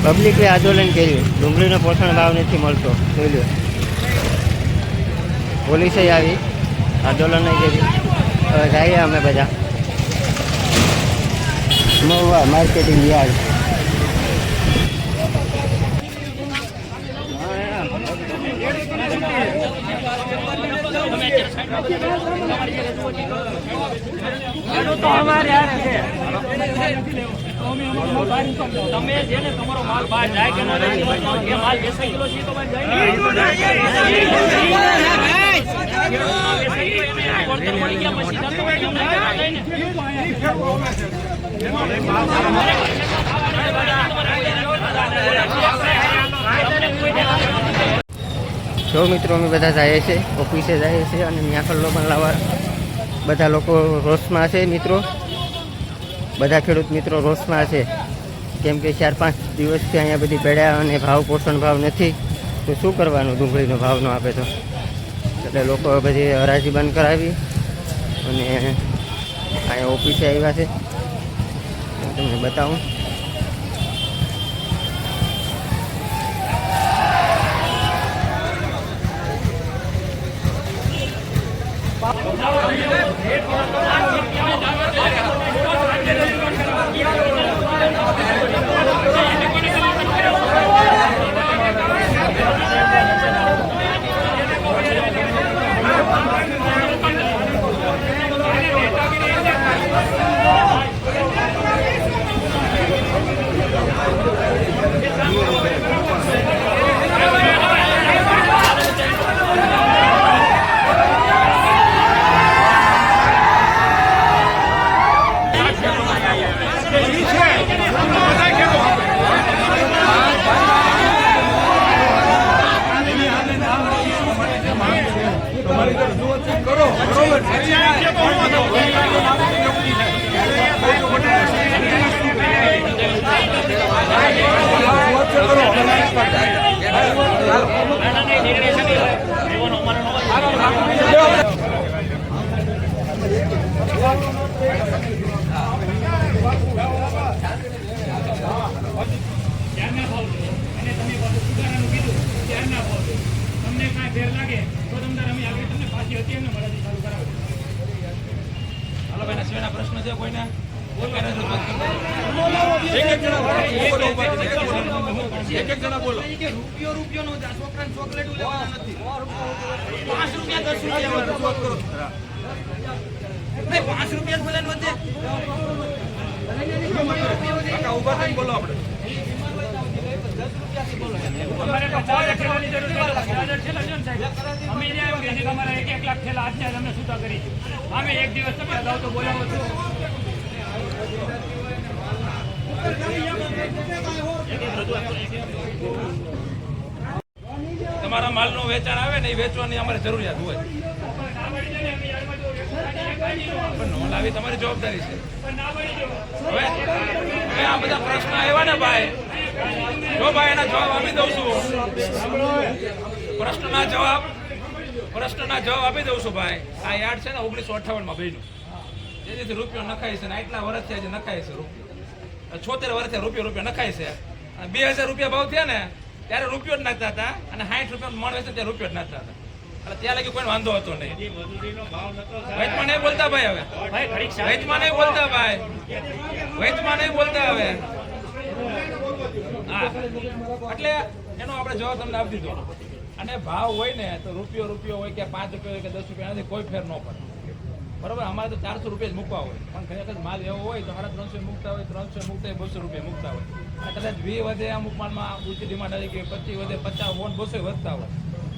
પબ્લિકે આંદોલન કર્યું, ડુંગળીનો પોષણ ભાવ નથી મળતો. જોઈ લો, પોલીસે આવી આંદોલન કર્યું. હવે જઈએ અમે બધા મહુવા માર્કેટિંગ યાર્ડ. તમે જેને તમારો માલ બહાર જાય કે ના જાય, માલ વેચાઈ ગયેલો છે તો બહાર જાય જો મિત્રો, અમે બધા જઈએ છીએ, ઓફિસે જઈએ છીએ અને ત્યાં કલ્લો પણ લાવવા બધા લોકો રોષમાં છે. મિત્રો, બધા ખેડૂત મિત્રો રોષમાં છે, કેમ કે 4-5 દિવસથી અહીંયા બધી પડ્યા અને ભાવ પોષણ ભાવ નથી. તો શું કરવાનું? ડુંગળીનો ભાવ ન આપે તો. એટલે લોકો બધી હરાજી બંધ કરાવી અને અહીંયા ઓફિસે આવ્યા છે. તમને બતાવું. પ્રશ્ન છે કોઈને? રૂપિયો નો છોકરાને ચોકલેટ લેવાના નથી. 5 રૂપિયા 10 રૂપિયા 5 રૂપિયા બોલે વધે. ઉભા થઈને બોલો. આપણે તમારા 1 લાખ થેલા આજના તમને છૂટા કરી. અમે એક દિવસ તમે અગાઉ તો બોલાવો છો. તમારા માલનું વેચાણ આવે ને, એ વેચવાની અમારે જરૂરિયાત હોય. નો લાવી તમારી જવાબદારી છે. હવે આ બધા પ્રશ્ન આવ્યા ને ભાઈ, જો ભાઈ એના જવાબ આપી દઉં છું. પ્રશ્નના જવાબ આપી દઉં છું ભાઈ. આ યાર્ડ છે ને 1958 માં બન્યું. જેથી રૂપિયો નખાય છે ને આટલા વર્ષ થયા છે નખાય છે રૂપિયો. 76 વર્ષથી રૂપિયો નખાય છે. અને 2000 રૂપિયા ભાવ થયા ને ત્યારે રૂપિયો જ નાખતા હતા, અને 60 રૂપિયા મણ વેચે ત્યારે રૂપિયો જ નાખતા હતા. એટલે ત્યાં લગી કોઈ વાંધો હતો નહીં. વેચમાં નહીં બોલતા ભાઈ. હવે વેચમાં નહીં બોલતા ભાઈ. વેચમાં નહીં બોલતા હવે. હા, એટલે એનો આપણે જવાબ તમને આપી દીધો. અને ભાવ હોય ને તો રૂપિયો હોય કે 5 રૂપિયા હોય કે 10 રૂપિયા, એનાથી કોઈ ફેર ન પડે. બરોબર, અમારે તો 400 રૂપિયા જ મૂકવા હોય, પણ ખરેખર માલ એવો હોય તો 350 મૂકતા હોય, 300 મૂકતા હોય, 200 રૂપિયા મૂકતા હોય. કદાચ 20 વધે અમુક માલમાં ઊંચી ડિમાન્ડ આવી ગઈ, 25 વધે, 50, 200 વધતા હોય.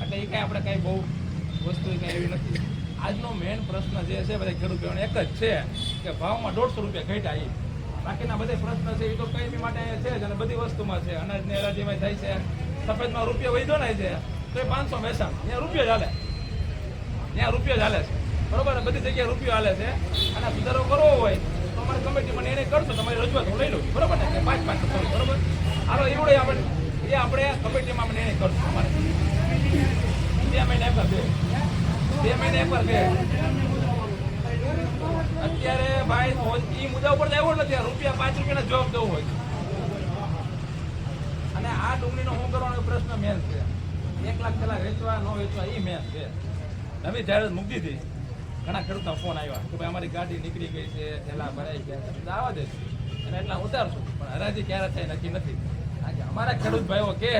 એટલે એ કાંઈ આપણે કાંઈ બહુ વસ્તુ કાંઈ એવી નથી. આજનો મેઇન પ્રશ્ન જે છે બધા ખેડૂતોને એક જ છે કે ભાવમાં 150 રૂપિયા ઘટ્યા. એ બાકીના બધા પ્રશ્ન છે એ તો કઈ બી માટે છે જ, અને બધી વસ્તુમાં છે. અનાજની હરાજીમાં થાય છે, સફેદમાં રૂપિયો વધ્યો ને છે તો 500 મેસામ ત્યાં રૂપિયો ચાલે, છે. બરોબર, બધી જગ્યાએ રૂપિયો હાલે છે. અને સુધારો કરવો હોય તો અમારે કમિટીમાં નિર્ણય કરશો, તમારી રજૂઆત હું લઈ લઉં છું. બરોબર ને, 5-5 કરું. બરોબર, હાલો એવડે આપણે કમિટીમાં નિર્ણય કરશું. અમારે 2 મહિના પર 2 મહિના પર 2 અત્યારે ભાઈ એ મુદ્દા ઉપર આવ્યો નથી. રૂપિયા 5 રૂપિયાના જવાબ દેવો હોય આ ડુંગળીનો શું કરવાનો પ્રશ્ન મેન છે. 1 લાખ થેલા વેચવા ન વેચવા એ મેન છે. નવી જાહેરાત મૂકી હતી, ઘણા ખેડૂતનો ફોન આવ્યા કે ભાઈ અમારી ગાડી નીકળી ગઈ છે, થેલા ભરાઈ ગયા છે, આવવા દે અને એટલા ઉતારશું, પણ હરાજી ક્યારે થાય નક્કી નથી. આજે અમારા ખેડૂત ભાઈઓ કહે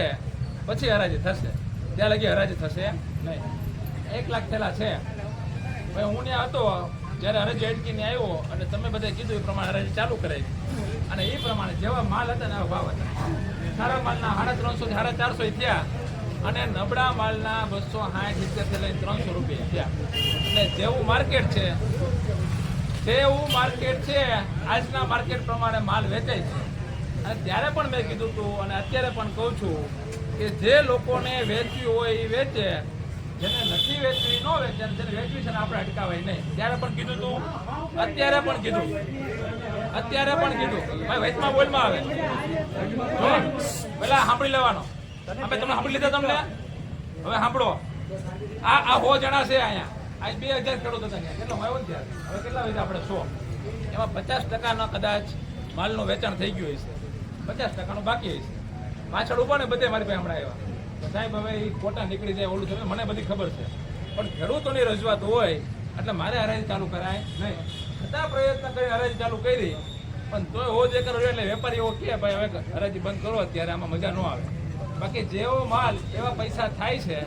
પછી હરાજી થશે, ત્યાં લગી હરાજી થશે નહીં. 1 લાખ થેલા છે ભાઈ. હું ત્યાં હતો જ્યારે હરાજી અટકીને આવ્યો અને તમે બધા કીધું એ પ્રમાણે હરાજી ચાલુ કરાવી અને એ પ્રમાણે જેવા માલ હતા ને એવા ભાવ હતા. સારા માલના 350 450 થયા અને નબળા માલના 260 70 લઈને 300 રૂપિયા થયા. એટલે જેવું માર્કેટ છે તેવું માર્કેટ છે, આજના માર્કેટ પ્રમાણે માલ વેચાય છે. અને ત્યારે પણ મેં કીધું હતું અને અત્યારે પણ કહું છું કે જે લોકોને વેચવી હોય એ વેચે, જેને નથી વેચવી ન વેચે, જેને વેચવી છે ને આપણે અટકાવાય નહીં. ત્યારે પણ કીધું હતું, અત્યારે પણ કીધું ભાઈ વચમાં બોલમાં આવે જો પેલા સાંભળી લેવાનો. અમે તમને સાંભળી લીધા તમને, હવે સાંભળો. આ 100 જણા છે અહીંયા, આજ 2000 ખેડૂત હતા ત્યાં, કેટલો આવ્યો ને ત્યારે, હવે કેટલા વેચે આપણે 100, એમાં 50% કદાચ માલનું વેચાણ થઈ ગયું હશે, 50% બાકી હશે. પાછળ ઉભા ને બધે મારી પાસે હમણાં આવ્યા તો સાહેબ હવે એ કોટા નીકળી જાય ઓલું થયું, મને બધી ખબર છે, પણ ખેડૂતોની રજૂઆત હોય એટલે મારે હરાજી ચાલુ કરાય નહીં. છતાં પ્રયત્ન કરી હરાજી ચાલુ કરી, પણ તોય હો જે કરો એટલે વેપારી એવો કે ભાઈ હવે હરાજી બંધ કરો, અત્યારે આમાં મજા ન આવે. બાકી જેવો માલ એવા પૈસા થાય છે.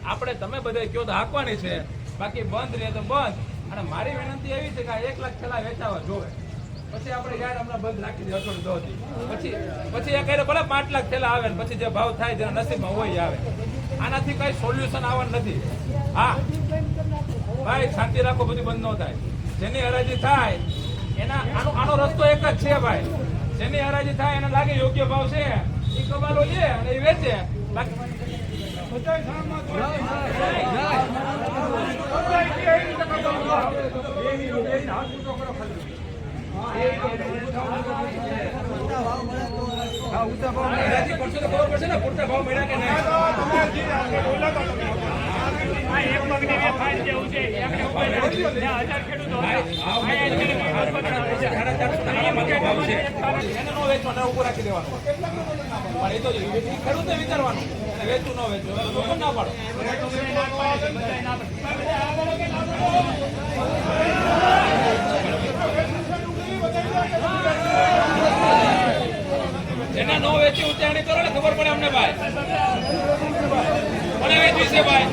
આપણે તમે બધા કહો તો હાંકવાની છે, બાકી બંધ રહે તો બંધ. અને મારી વિનંતી એવી છે કે આ 1 લાખ થેલા વેચાવા જોવે, પછી આપણે યાર હમણાં બંધ રાખી દે અઠવાડિયું 2 દી, પછી એ કહે ભલે 5 લાખ થેલા આવે ને પછી જે ભાવ થાય જેના નસીબમાં હોય આવે. આનાથી કઈ સોલ્યુશન આવવાનું નથી. હા ભાઈ શાંતિ રાખો, બધું બંધ ન થાય. જેની હરાજી થાય એના આનો રસ્તો એક જ છે ભાઈ. જેની હરાજી થાય એને લાગે યોગ્ય ભાવ છે એ કબાલો લે અને એ વેચે. પડશે ને પૂરતા ભાવ મળ્યા કે નહીં? ખેડૂતે વિચારવાનું વેચવું ન વેચવું ના પાડો. જેને નો વેચી ઉચ્ચારણી કરો ને ખબર પડે અમને ભાઈ. કોને વેચવી છે ભાઈ?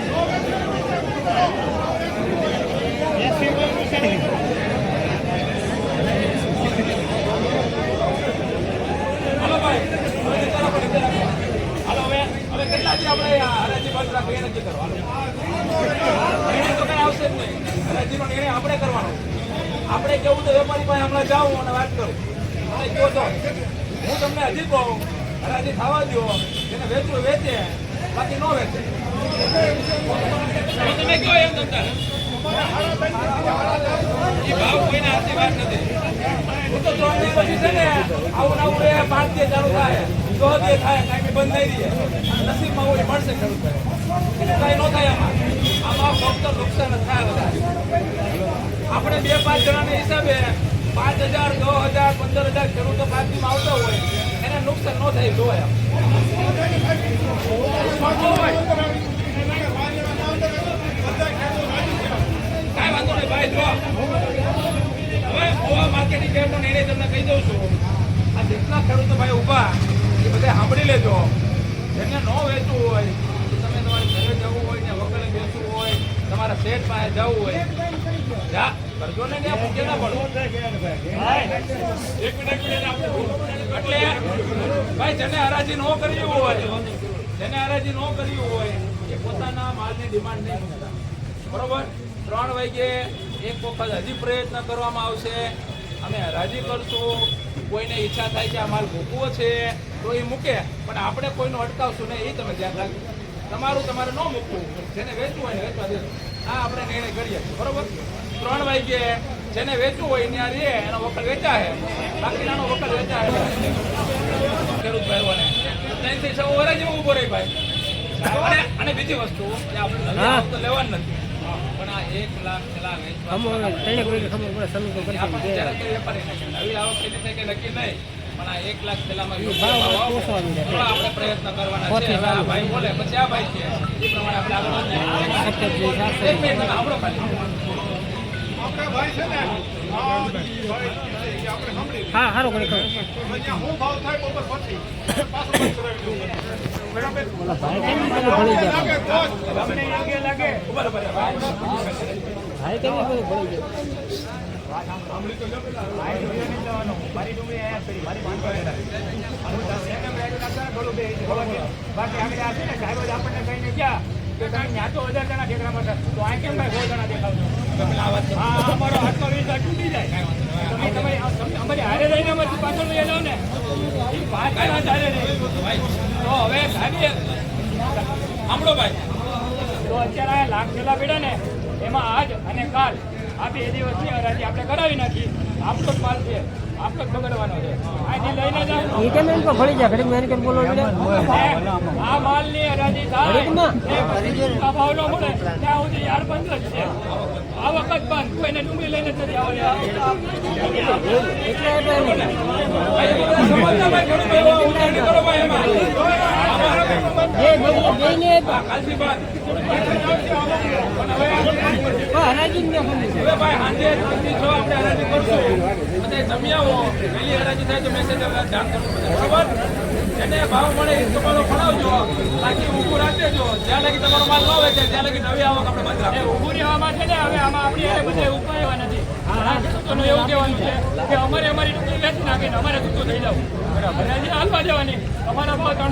હાલો ભાઈ, હાલો હવે કેટલા દી આપણે હરાજી બંધ રાખીએ નક્કી કરવાનું. નિર્ણય તો કઈ આવશે જ નહીં. હરાજીનો નિર્ણય આપણે કરવાનો. આપણે કેવું તો વેપારી પાસે હમણાં જાઉં અને વાત કરું અને કહો તો હું તમને હજી કહું હરાજી થવા દો, જેને વેચવું વેચે, બાકી ન વેચે. તમે કહો એમ તમતા એ ભાવ કોઈને હાથની વાત નથી. હું તો 3 દી પછી છે ને આવું નવું એ 5 દી ચાલુ થાય, 10 દી થાય, કાંઈ બંધ નહીં રહે. નસીબમાં હોય મળશે ખેડૂત એટલે કાંઈ ન થાય. આમાં ફક્ત નુકસાન જ થાય વધારે. આપણે 2-5 જણાના હિસાબે 5,000 10,000 15,000 ખેડૂતો 5 દીમાં આવતા હોય એને નુકસાન ન થાય જોવાય. કાંઈ વાંધો નહીં ભાઈ. જો હવે ગોવા માર્કેટિંગ યાર્ડનો નિર્ણય તમને કહી દઉં છું. આ જેટલા ખેડૂતો ભાઈ ઊભા એ બધા સાંભળી લેજો. જેને ન વેચવું હોય તમે તમારે ઘરે જવું હોય ને વકલે બેસવું હોય, તમારા શેઠ પાસે જવું હોય કરજો ને ત્યાં પૂછે ના પડો. એટલે ભાઈ જેને હરાજી ન કરવી હોય એ પોતાના માલની ડિમાન્ડ નહીં મૂકતા. બરોબર, 3 વાગે એક વખત હજી પ્રયત્ન કરવામાં આવશે. અમે હરાજી કરશું. કોઈને ઈચ્છા થાય કે આ માલ મૂકવો છે તો એ મૂકે, પણ આપણે કોઈનું અટકાવશું નહીં. એ તમે ધ્યાન રાખજો. તમારે ન મૂકવું, જેને વેચવું હોય ને વેચવા દેજો. આ આપણે નિર્ણય કરીએ. બરોબર, 3 વાગે જેને વેચવું હોય ત્યાં રે એનો વકલ વેચાય, બાકીનાનો વકલ વેચાય. ખેડૂત ભાઈઓને 3 થી 6 વર્ષ જેવું ઉભો રહી ભાઈ. અને બીજી વસ્તુ આપણે લેવાનું નથી, પણ આ 1 લાખ થેલા વેચવા નવી આવક કે નક્કી નહીં. પણ આ 1 લાખ પેલામાં યોગ્ય ભાવ આવે થોડા આપણે પ્રયત્ન કરવાના છે. હવે આ ભાઈ બોલે પછી આ ભાઈ છે એ પ્રમાણે આપણે આગળ વધીએ. એક મિનિટ તમે સાંભળો ખાલી. હા સારું કરી કહું ભાઈ કેમ ભળી બાકી કે તમે ન્યા તો 1000 જણા ઠેકડામાં હતા તો આ કેમ ભાઈ 100 જણા દેખાવજો? હા અમારો આત્મવિશ્વાસ તૂટી જાય. તમે અમારી હારે રહીને અમારી પાછળ લઈ જાઓ ને એ 5 જણા ચાલે નહીં તો હવે સાહેબ સાંભળો ભાઈ. તો અત્યારે આ લાખ પેલા બેડા ને એમાં આજ અને કાલ આ 2 દિવસની હરાજી આપણે કરાવી નાખી. આપણો જ માલ છે, આપણો જ બગડવાનો છે. આજથી લઈને જાઓ એ કેમ એમ તો ભળી જાય ઘડીક મેં કેમ બોલો આ માલની હરાજી થાય આ ભાવ ન મળે ત્યાં સુધી યાર બંધ જ છે. આ વખત બંધ કોઈને ડુંગળી લઈને જ નથી આવવાની. સમજતા ભાઈ ઘણું ભાઈ ઉતાવળ નહીં કરો ભાઈ એમાં. કાલથી બાદ હરાજી હવે ભાઈ સાંજે 3 થી 6 આપણે હરાજી કરશું. બધા જમી આવો. વહેલી હરાજી થાય તો મેસેજ ધ્યાન કરવું પડે. બરોબર? એને ભાવ મળે એ તમારો ભણાવજો. બાકી ઊભું રાખી દેજો. જ્યાં લગી તમારો માલ ન વેચે ત્યાં લગી નવી આવક આપણે બંધ રાખો. ઊભું રહેવામાં છે ને હવે આમાં આપણી હારે બધે ઉપાયવા નથી. ખેડૂતોનું એવું કહેવાનું છે કે અમારે અમારી ડુંગળી વેચી નાખીને અમારે છૂટું થઈ જવું. હરાજી હાલવા દેવાની. તમારા ભાવ 308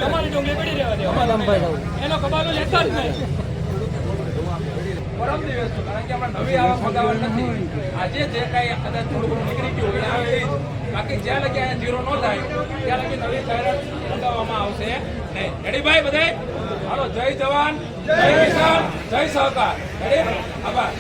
અમારી ડુંગળી પડી રહેવા દેવાની. એનો કબાલો લેતા જ નહીં. પરમ દિવસ કારણ કે આપણે નવી આવક મગાવવાની નથી. આજે જે કાંઈ કદાચ થોડું ઘણું નીકળી ગયું હોય આવે એ જ. બાકી જ્યાં લગી અહીંયા ઝીરો ન થાય ત્યાં લગી નવી જાહેરાત મગાવવામાં આવશે નહીં. રેડી ભાઈ બધાય? હાલો જય જવાન, જય કિસાન, જય સહકાર. રેડી? આભાર.